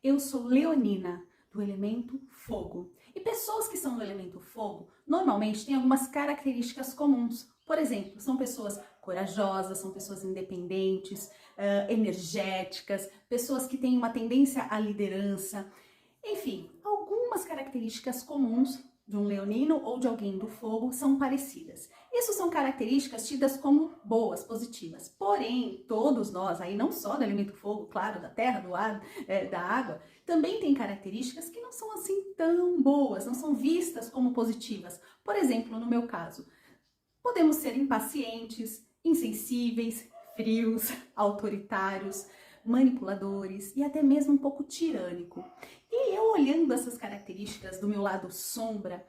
Eu sou leonina, do elemento fogo. E pessoas que são do elemento fogo, normalmente têm algumas características comuns. Por exemplo, são pessoas corajosas, são pessoas independentes, energéticas, pessoas que têm uma tendência à liderança. Enfim, algumas características comuns de um leonino ou de alguém do fogo são parecidas. Isso são características tidas como boas, positivas. Porém, todos nós, aí não só do elemento fogo, claro, da terra, do ar, da água, também tem características que não são assim tão boas, não são vistas como positivas. Por exemplo, no meu caso, podemos ser impacientes, insensíveis, frios, autoritários, manipuladores e até mesmo um pouco tirânico. E eu olhando essas características do meu lado sombra,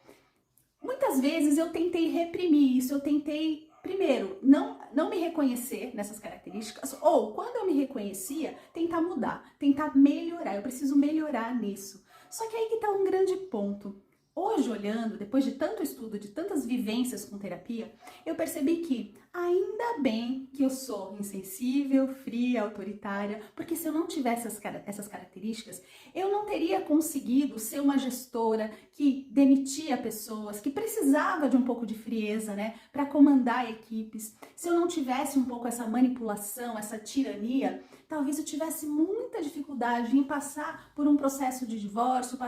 muitas vezes eu tentei reprimir isso, eu tentei, primeiro, não me reconhecer nessas características, ou quando eu me reconhecia, tentar mudar, tentar melhorar, eu preciso melhorar nisso. Só que aí que tá um grande ponto. Hoje, olhando, depois de tanto estudo, de tantas vivências com terapia, eu percebi que ainda bem que eu sou insensível, fria, autoritária, porque se eu não tivesse essas características, eu não teria conseguido ser uma gestora que demitia pessoas, que precisava de um pouco de frieza, né, para comandar equipes. Se eu não tivesse um pouco essa manipulação, essa tirania, talvez eu tivesse muita dificuldade em passar por um processo de divórcio,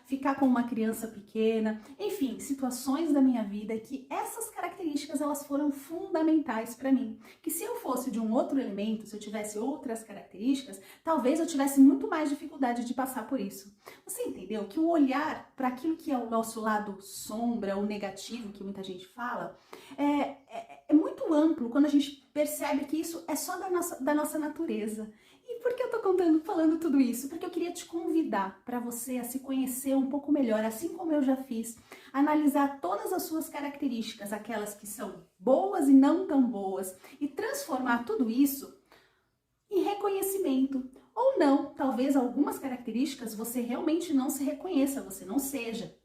ficar com uma criança pequena, enfim, situações da minha vida que essas características elas foram fundamentais para mim. Que se eu fosse de um outro elemento, se eu tivesse outras características, talvez eu tivesse muito mais dificuldade de passar por isso. Você entendeu que o olhar para aquilo que é o nosso lado sombra, o negativo, que muita gente fala, é muito amplo quando a gente percebe que isso é só da nossa natureza. E por que eu tô falando tudo isso? Porque eu queria te convidar para você a se conhecer um pouco melhor, assim como eu já fiz, analisar todas as suas características, aquelas que são boas e não tão boas, e transformar tudo isso em reconhecimento. Ou não, talvez algumas características você realmente não se reconheça, você não seja.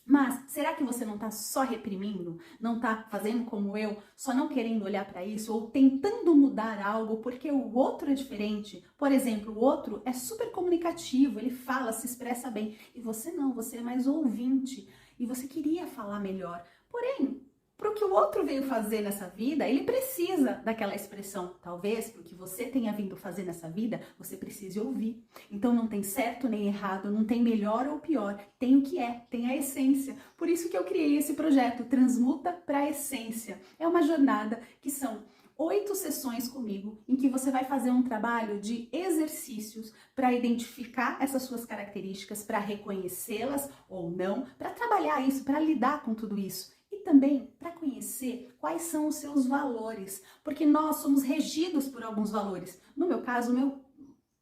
Mas será que você não está só reprimindo? Não está fazendo como eu, só não querendo olhar para isso ou tentando mudar algo porque o outro é diferente? Por exemplo, o outro é super comunicativo, ele fala, se expressa bem e você não, você é mais ouvinte e você queria falar melhor. Porém, para o que o outro veio fazer nessa vida, ele precisa daquela expressão. Talvez para o que você tenha vindo fazer nessa vida, você precise ouvir. Então não tem certo nem errado, não tem melhor ou pior. Tem o que é, tem a essência. Por isso que eu criei esse projeto, Transmuta para a Essência. É uma jornada que são 8 sessões comigo, em que você vai fazer um trabalho de exercícios para identificar essas suas características, para reconhecê-las ou não, para trabalhar isso, para lidar com tudo isso. E também para conhecer quais são os seus valores, porque nós somos regidos por alguns valores. No meu caso, o meu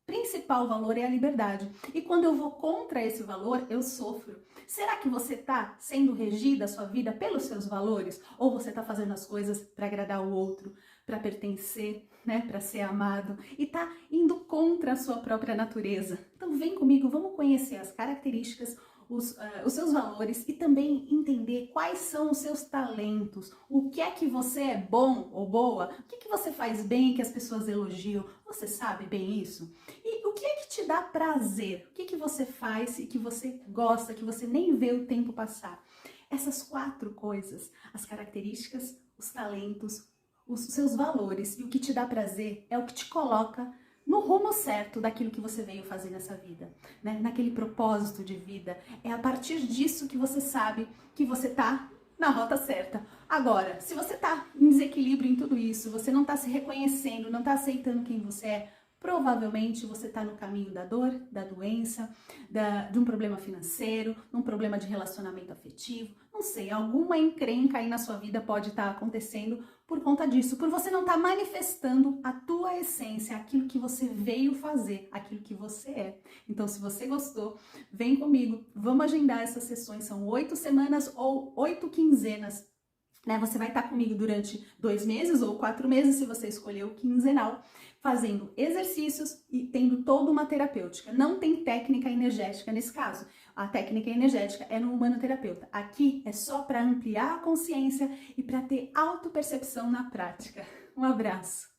principal valor é a liberdade. E quando eu vou contra esse valor, eu sofro. Será que você está sendo regida a sua vida pelos seus valores? Ou você está fazendo as coisas para agradar o outro, para pertencer, né, para ser amado e está indo contra a sua própria natureza? Então vem comigo, vamos conhecer as características, os seus valores e também entender quais são os seus talentos, o que é que você é bom ou boa, o que você faz bem que as pessoas elogiam, você sabe bem isso? E o que é que te dá prazer, o que você faz e que você gosta, que você nem vê o tempo passar? Essas 4 coisas, as características, os talentos, os seus valores e o que te dá prazer é o que te coloca no rumo certo daquilo que você veio fazer nessa vida, né? Naquele propósito de vida. É a partir disso que você sabe que você tá na rota certa. Agora, se você tá em desequilíbrio em tudo isso, você não tá se reconhecendo, não tá aceitando quem você é, provavelmente você está no caminho da dor, da doença, de um problema financeiro, um problema de relacionamento afetivo, não sei, alguma encrenca aí na sua vida pode estar acontecendo por conta disso, por você não estar manifestando a tua essência, aquilo que você veio fazer, aquilo que você é. Então, se você gostou, vem comigo, vamos agendar essas sessões, são 8 semanas ou 8 quinzenas. Né? Você vai estar comigo durante 2 meses ou 4 meses, se você escolher o quinzenal, fazendo exercícios e tendo toda uma terapêutica. Não tem técnica energética nesse caso. A técnica energética é no humanoterapeuta. Aqui é só para ampliar a consciência e para ter autopercepção na prática. Um abraço!